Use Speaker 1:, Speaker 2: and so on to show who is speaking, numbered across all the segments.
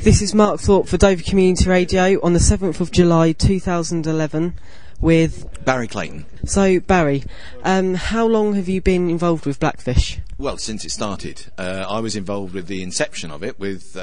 Speaker 1: This is Mark Thorpe for Dover Community Radio on the 7th of July 2011 with...
Speaker 2: Barry Clayton.
Speaker 1: So, Barry, how long have you been involved with Blackfish?
Speaker 2: Well, since it started. I was involved with the inception of it with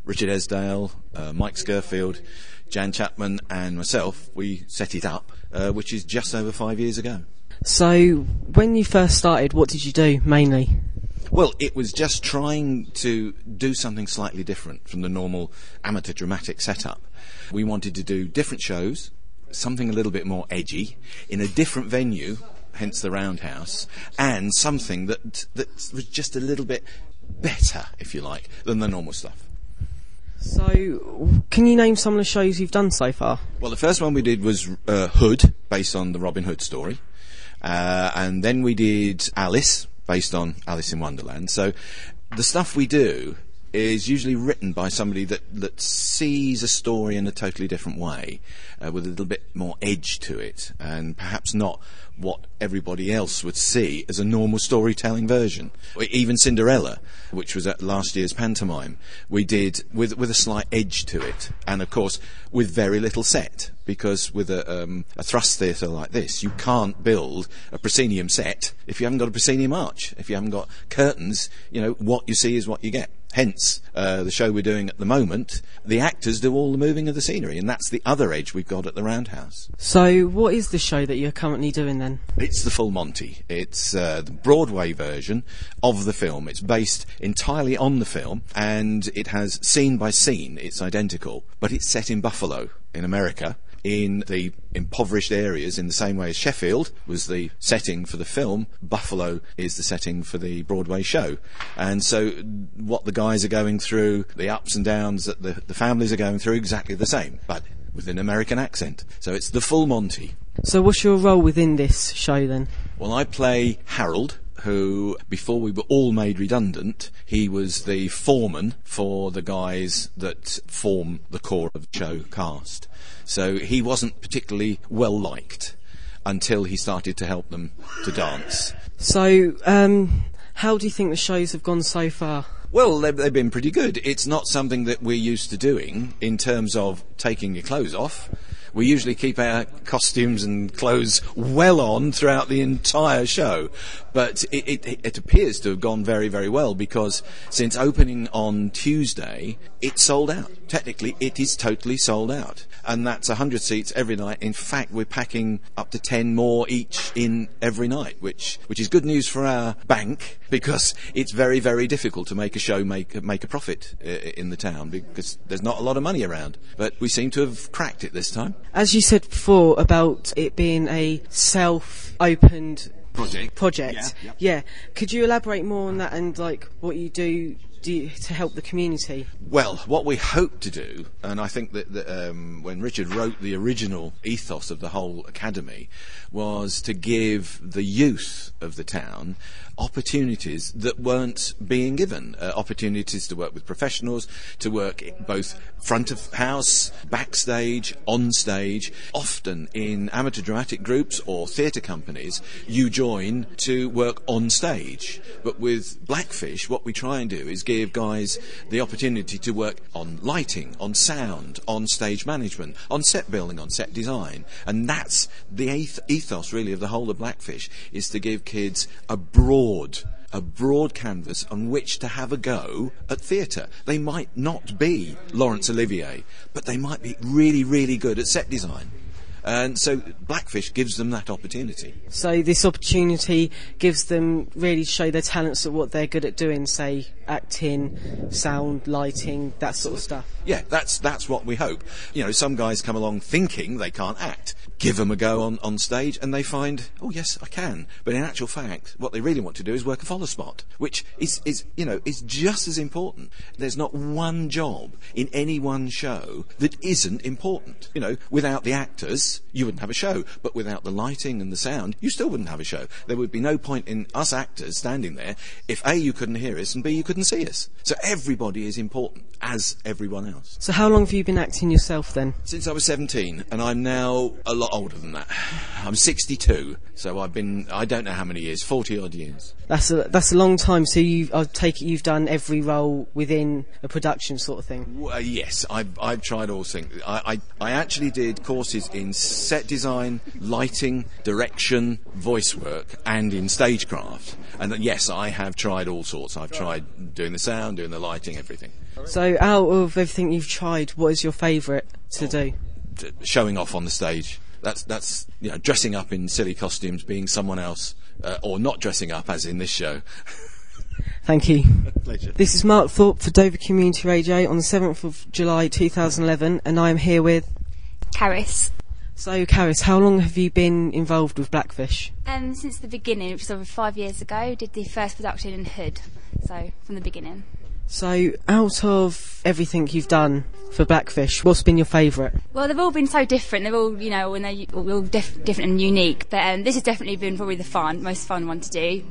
Speaker 2: Richard Esdale, Mike Scurfield, Jan Chapman and myself. We set it up, which is just over 5 years ago.
Speaker 1: So, when you first started, what did you do, mainly?
Speaker 2: Well, it was just trying to do something slightly different from the normal amateur dramatic setup. We wanted to do different shows, something a little bit more edgy, in a different venue, hence the Roundhouse, and something that was just a little bit better, if you like, than the normal stuff.
Speaker 1: So, can you name some of the shows you've done so far?
Speaker 2: Well, the first one we did was Hood, based on the Robin Hood story. And then we did Alice, based on Alice in Wonderland. So the stuff we do is usually written by somebody that sees a story in a totally different way, with a little bit more edge to it, and perhaps not what everybody else would see as a normal storytelling version. Even Cinderella, which was at last year's pantomime, we did with a slight edge to it, and of course with very little set, because with a thrust theatre like this, you can't build a proscenium set if you haven't got a proscenium arch. If you haven't got curtains, you know, what you see is what you get. Hence, the show we're doing at the moment, the actors do all the moving of the scenery, and that's the other edge we've got at the Roundhouse.
Speaker 1: So, what is the show that you're currently doing then?
Speaker 2: It's the Full Monty. It's the Broadway version of the film. It's based entirely on the film, and it has scene by scene. It's identical, but it's set in Buffalo, in America, in the impoverished areas, in the same way as Sheffield was the setting for the film. Buffalo is the setting for the Broadway show. And so what the guys are going through, the ups and downs that the families are going through, exactly the same, but with an American accent. So it's the Full Monty.
Speaker 1: So what's your role within this show then? Well,
Speaker 2: I play Harold, who, before we were all made redundant, he was the foreman for the guys that form the core of the show cast. So he wasn't particularly well liked until he started to help them to dance.
Speaker 1: So, how do you think the shows have gone so far?
Speaker 2: Well, they've been pretty good. It's not something that we're used to doing in terms of taking your clothes off. We usually keep our costumes and clothes well on throughout the entire show. But it appears to have gone very, very well, because since opening on Tuesday, it's sold out. Technically, it is totally sold out. And that's 100 seats every night. In fact, we're packing up to 10 more each in every night, which is good news for our bank, because it's very, very difficult to make a show make a profit in the town, because there's not a lot of money around. But we seem to have cracked it this time.
Speaker 1: As you said before about it being a self-opened project. Yeah. Could you elaborate more on that and like what you do to help the community?
Speaker 2: Well, what we hope to do, and I think that when Richard wrote the original ethos of the whole academy, was to give the youth of the town opportunities that weren't being given. Opportunities to work with professionals, to work both front of house, backstage, on stage. Often in amateur dramatic groups or theatre companies, you join to work on stage. But with Blackfish, what we try and do is give guys the opportunity to work on lighting, on sound, on stage management, on set building, on set design. And that's the ethos really of the whole of Blackfish, is to give kids a broad canvas on which to have a go at theatre. They might not be Laurence Olivier, but they might be really, really good at set design. And so Blackfish gives them that opportunity.
Speaker 1: So this opportunity gives them really to show their talents at what they're good at doing, say acting, sound, lighting, that sort of stuff.
Speaker 2: Yeah, that's what we hope. You know, some guys come along thinking they can't act. Give them a go on stage and they find, oh yes, I can. But in actual fact, what they really want to do is work a follow spot, which is just as important. There's not one job in any one show that isn't important. You know, without the actors, you wouldn't have a show. But without the lighting and the sound, you still wouldn't have a show. There would be no point in us actors standing there if A, you couldn't hear us, and B, you couldn't see us. So everybody is important, as everyone else.
Speaker 1: So how long have you been acting yourself then?
Speaker 2: Since I was 17, and I'm now a lot older than that. I'm 62, so I've been, I don't know how many years, 40 odd years.
Speaker 1: That's a long time. So I take it you've done every role within a production sort of thing.
Speaker 2: Yes, I've tried all things. I actually did courses in set design, lighting, direction, voice work, and in stagecraft. And yes, I have tried all sorts. I've tried doing the sound, doing the lighting, everything.
Speaker 1: So out of everything you've tried, what is your favourite to do?
Speaker 2: Showing off on the stage. That's dressing up in silly costumes, being someone else, or not dressing up, as in this show.
Speaker 1: Thank you.
Speaker 2: Pleasure.
Speaker 1: This is Mark Thorpe for Dover Community Radio on the 7th of July 2011, and I am here with
Speaker 3: Caris.
Speaker 1: So, Caris, how long have you been involved with Blackfish?
Speaker 3: Since the beginning, which was over 5 years ago. Did the first production in Hood, so from the beginning.
Speaker 1: So, out of everything you've done for Blackfish, what's been your favourite?
Speaker 3: Well, they've all been so different. They're all, when they're all different and unique. But this has definitely been probably the most fun one to do,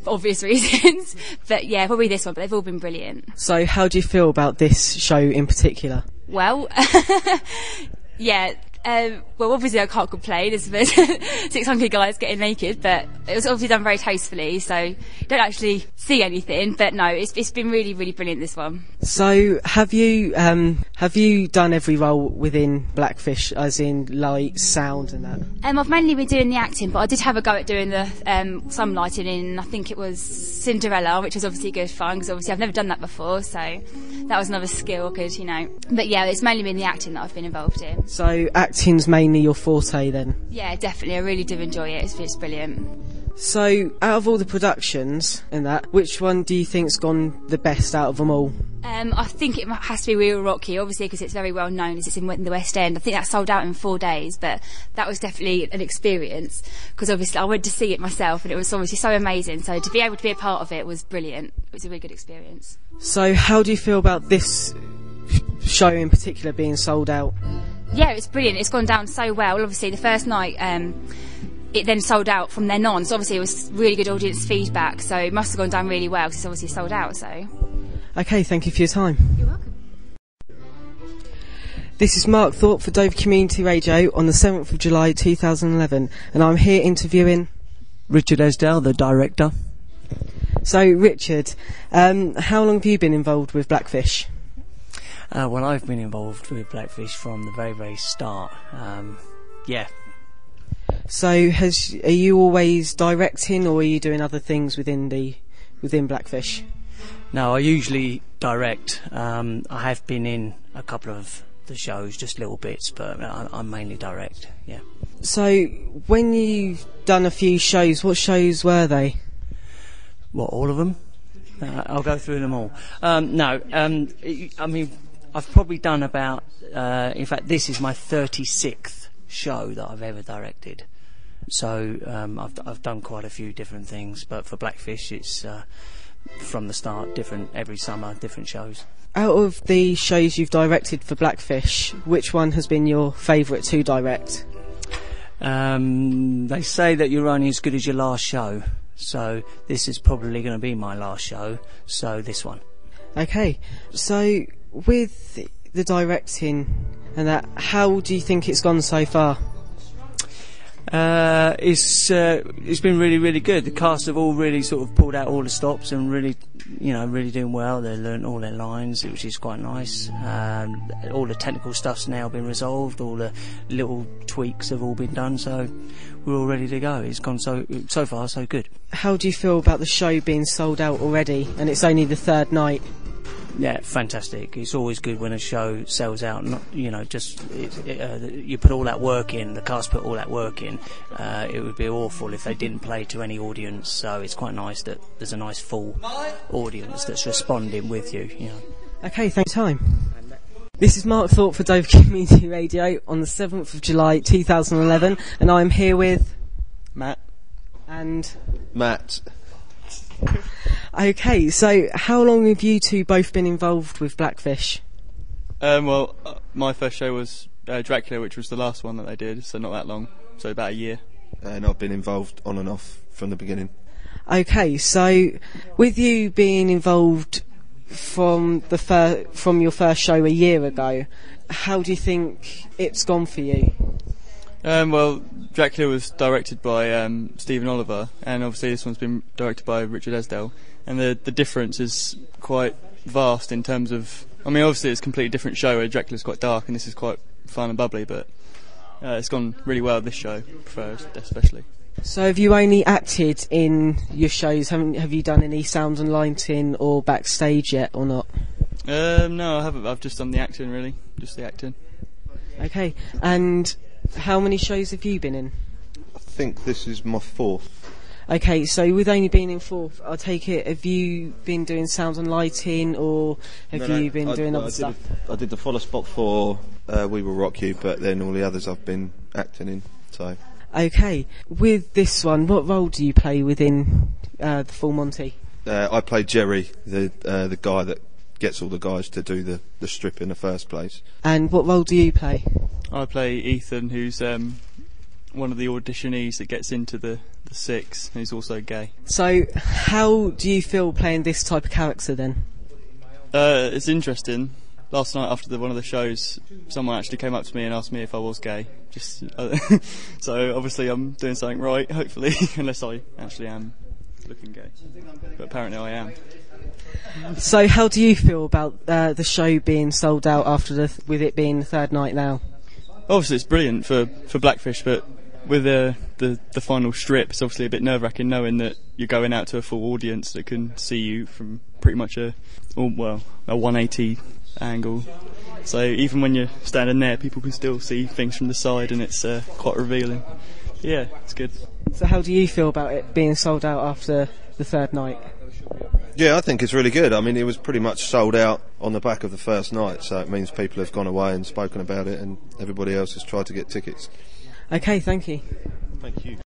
Speaker 3: for obvious reasons. But yeah, probably this one. But they've all been brilliant.
Speaker 1: So, how do you feel about this show in particular?
Speaker 3: Well, yeah. Well, obviously I can't complain. There's 600 guys getting naked, but it was obviously done very tastefully, so you don't actually see anything. But no, it's been really, really brilliant, this one.
Speaker 1: So, have you done every role within Blackfish, as in light, sound, and that?
Speaker 3: I've mainly been doing the acting, but I did have a go at doing the some lighting in, I think it was Cinderella, which was obviously good fun because obviously I've never done that before, so that was another skill, because But yeah, it's mainly been the acting that I've been involved in.
Speaker 1: So, acting's mainly your forte then?
Speaker 3: Yeah, definitely. I really do enjoy it. It's brilliant.
Speaker 1: So, out of all the productions and that, which one do you think's gone the best out of them all?
Speaker 3: I think it has to be Real Rocky, obviously, because it's very well known as it's in the West End. I think that sold out in 4 days, but that was definitely an experience, because obviously I went to see it myself, and it was obviously so amazing. So to be able to be a part of it was brilliant. It was a really good experience.
Speaker 1: So, how do you feel about this show in particular being sold out?
Speaker 3: Yeah, it's brilliant. It's gone down so well. Obviously, the first night, it then sold out from then on. So obviously, it was really good audience feedback. So it must have gone down really well, because it's obviously sold out. So.
Speaker 1: Okay, thank you for your time.
Speaker 3: You're welcome.
Speaker 1: This is Mark Thorpe for Dover Community Radio on the 7th of July 2011, and I'm here interviewing
Speaker 4: Richard Esdale, the director.
Speaker 1: So, Richard, how long have you been involved with Blackfish?
Speaker 4: Well, I've been involved with Blackfish from the very, very start. Yeah.
Speaker 1: So, are you always directing, or are you doing other things within Blackfish?
Speaker 4: No, I usually direct. I have been in a couple of the shows, just little bits, but I mainly direct. Yeah.
Speaker 1: So, when you've done a few shows, what shows were they?
Speaker 4: What, all of them? I'll go through them all. I mean, I've probably done about, in fact, this is my 36th show that I've ever directed. So I've done quite a few different things, but for Blackfish, it's from the start, different every summer, different shows.
Speaker 1: Out of the shows you've directed for Blackfish, which one has been your favourite to direct?
Speaker 4: They say that you're only as good as your last show, so this is probably going to be my last show, so this one. Okay,
Speaker 1: so with the directing and that, how do you think it's gone so far?
Speaker 4: It's been really, really good. The cast have all really sort of pulled out all the stops and really, really doing well. They learnt all their lines, which is quite nice. All the technical stuff's now been resolved. All the little tweaks have all been done, so we're all ready to go. It's gone so far so good.
Speaker 1: How do you feel about the show being sold out already, and it's only the third night?
Speaker 4: Yeah, fantastic. It's always good when a show sells out. Not, you put all that work in. The cast put all that work in. It would be awful if they didn't play to any audience. So it's quite nice that there's a nice full audience that's responding with you.
Speaker 1: Okay, thanks for your time. This is Mark Thorpe for Dover Community Radio on the 7th of July 2011, and I'm here with
Speaker 5: Matt.
Speaker 1: And
Speaker 5: Matt.
Speaker 1: Okay, so how long have you two both been involved with Blackfish?
Speaker 5: My first show was Dracula, which was the last one that they did, so not that long, so about a year.
Speaker 6: And I've been involved on and off from the beginning.
Speaker 1: Okay, so with you being involved from your first show a year ago, how do you think it's gone for you?
Speaker 5: Well, Dracula was directed by Stephen Oliver, and obviously this one's been directed by Richard Esdale, and the difference is quite vast in terms of, I mean, obviously it's a completely different show where Dracula's quite dark and this is quite fun and bubbly, but it's gone really well, this show, especially.
Speaker 1: So have you only acted in your shows? Have you done any sound and lighting or backstage yet, or not?
Speaker 5: No, I haven't. I've just done the acting, really. Just the acting.
Speaker 1: Okay, and how many shows have you been in?
Speaker 6: I think this is my 4th.
Speaker 1: Okay, so with only being in 4th, I take it, have you been doing sound and lighting, or have you been doing other stuff?
Speaker 6: I did the follow spot for We Will Rock You, but then all the others I've been acting in, so...
Speaker 1: Okay, with this one, what role do you play within the Full Monty?
Speaker 6: I play Jerry, the guy that gets all the guys to do the strip in the first place.
Speaker 1: And what role do you play?
Speaker 5: I play Ethan, who's one of the auditionees that gets into the 6, and he's also gay.
Speaker 1: So, how do you feel playing this type of character then?
Speaker 5: It's interesting. Last night after one of the shows, someone actually came up to me and asked me if I was gay. So obviously I'm doing something right, hopefully, unless I actually am looking gay. But apparently I am.
Speaker 1: So how do you feel about the show being sold out with it being the 3rd night now?
Speaker 5: Obviously it's brilliant for Blackfish, but with the final strip, it's obviously a bit nerve-wracking knowing that you're going out to a full audience that can see you from pretty much a 180 angle. So even when you're standing there, people can still see things from the side, and it's quite revealing. Yeah, it's good.
Speaker 1: So how do you feel about it being sold out after the 3rd night?
Speaker 6: Yeah, I think it's really good. I mean, it was pretty much sold out on the back of the first night, so it means people have gone away and spoken about it, and everybody else has tried to get tickets.
Speaker 1: Okay, thank you.
Speaker 6: Thank you.